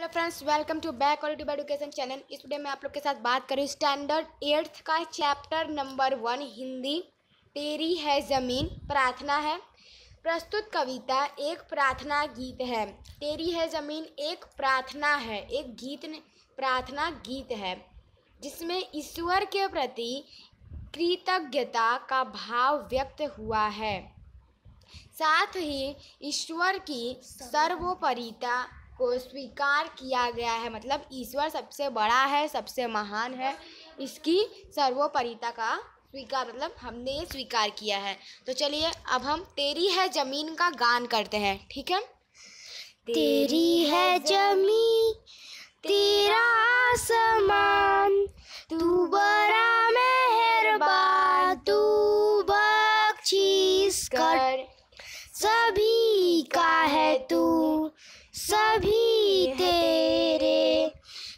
Hello friends, welcome to back quality education channel. इस video में आप लोग के साथ बात करें स्टैंडर्ड 8th का चैप्टर नंबर 1 हिंदी, तेरी है ज़मीन, प्रार्थना है। प्रस्तुत कविता एक प्रार्थना गीत है। तेरी है ज़मीन एक प्रार्थना है, एक गीत प्रार्थना गीत है जिसमें ईश्वर के प्रति कृतज्ञता का भाव व्यक्त हुआ है। साथ ही ईश्वर की सर्वोपरिता को स्वीकार किया गया है। मतलब ईश्वर सबसे बड़ा है, सबसे महान है, इसकी सर्वोपरिता का स्वीकार मतलब हमने ये स्वीकार किया है। तो चलिए अब हम तेरी है ज़मीन का गान करते हैं, ठीक है। तेरी है ज़मीन तेरा आसमान, तू बड़ा मेहरबान, तू बख्शीश कर। सभी का है तू, सभी तेरे,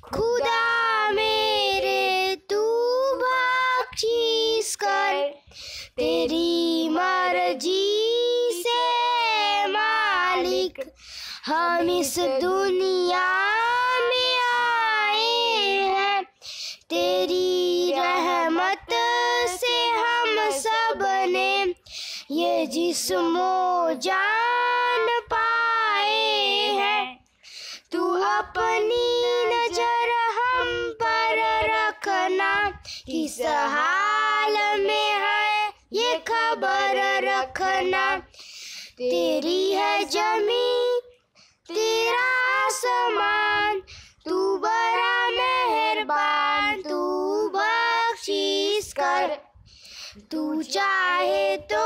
खुदा मेरे तू बख्शीश कर। तेरी मर्जी से मालिक हम इस दुनिया में आए हैं। तेरी रहमत से हम सब ने ये जिस्मो जान पाए हैं। तू अपनी नजर हम पर रखना, किस हाल में है ये खबर रखना। तेरी है ज़मीन तेरा आसमान, तू बड़ा मेहरबान, तू बख्शीश कर। तू चाहे तो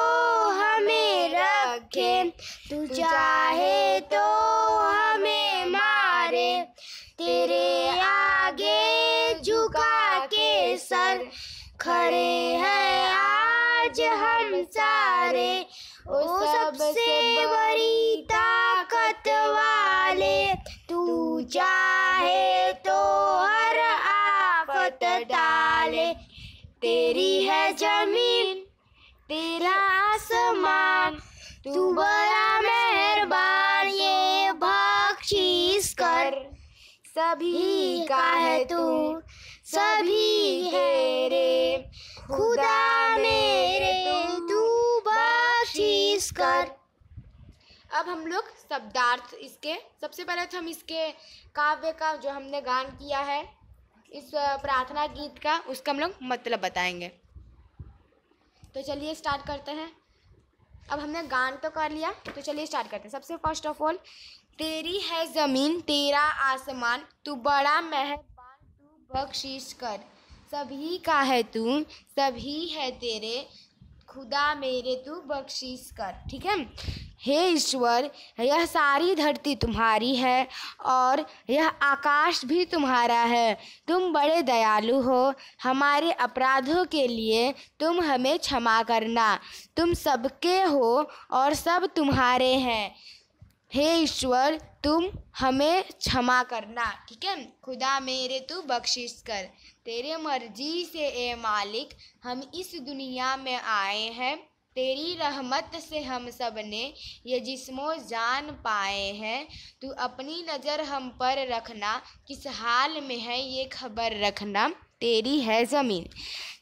हमें रखे, तू चाहे तो हमें मारे। तेरे आगे झुका के सर खड़े हैं आज हम सारे। ओ सबसे बड़ी ताकत वाले, तू चाहे तो हर आफत डाले। तेरी है ज़मीन तेरा आसमान, तू बड़ा मेहरबान, ये बख्शीश कर। सभी का है तू, सभी तेरे, खुदा मेरे तू बख्शीश कर। अब हम लोग शब्दार्थ इसके सबसे पहले तो हम इसके काव्य का जो हमने गान किया है इस प्रार्थना गीत का, उसका हम लोग मतलब बताएंगे। तो चलिए स्टार्ट करते हैं। अब हमने गान तो कर लिया, तो चलिए स्टार्ट करते हैं। सबसे फर्स्ट ऑफ ऑल, तेरी है ज़मीन तेरा आसमान, तू बड़ा मेहरबान, तू बख्शीश कर। सभी का है तू, सभी है तेरे, खुदा मेरे तू बख्शीश कर। ठीक है। हे ईश्वर, यह सारी धरती तुम्हारी है और यह आकाश भी तुम्हारा है। तुम बड़े दयालु हो, हमारे अपराधों के लिए तुम हमें क्षमा करना। तुम सबके हो और सब तुम्हारे हैं। हे ईश्वर, तुम हमें क्षमा करना। ठीक है। खुदा मेरे तू बख्शिश कर। तेरे मर्जी से ए मालिक हम इस दुनिया में आए हैं। तेरी रहमत से हम सब ने ये जिस्मो जान पाए हैं। तू अपनी नज़र हम पर रखना, किस हाल में है ये खबर रखना। तेरी है ज़मीन।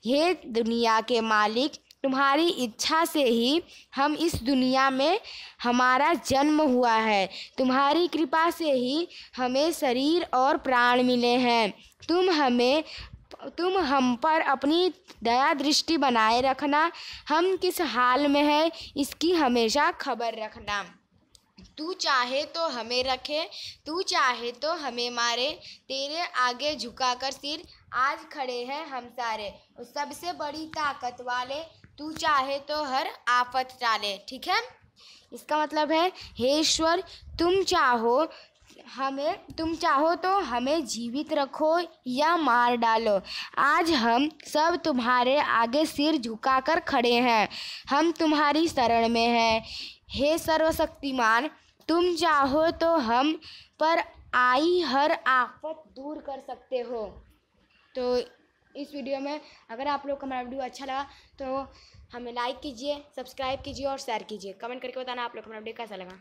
ये दुनिया के मालिक, तुम्हारी इच्छा से ही हम इस दुनिया में हमारा जन्म हुआ है। तुम्हारी कृपा से ही हमें शरीर और प्राण मिले हैं। तुम हम पर अपनी दया दृष्टि बनाए रखना। हम किस हाल में है इसकी हमेशा खबर रखना। तू चाहे तो हमें रखे, तू चाहे तो हमें मारे। तेरे आगे झुकाकर सिर आज खड़े हैं हम सारे। और सबसे बड़ी ताकत वाले, तू चाहे तो हर आफत टाले। ठीक है। इसका मतलब है, हे ईश्वर, तुम चाहो तो हमें जीवित रखो या मार डालो। आज हम सब तुम्हारे आगे सिर झुकाकर खड़े हैं। हम तुम्हारी शरण में हैं। हे सर्वशक्तिमान, तुम चाहो तो हम पर आई हर आफत दूर कर सकते हो। तो इस वीडियो में अगर आप लोग को हमारा वीडियो अच्छा लगा तो हमें लाइक कीजिए, सब्सक्राइब कीजिए और शेयर कीजिए। कमेंट करके बताना आप लोग को हमारा वीडियो कैसा लगा।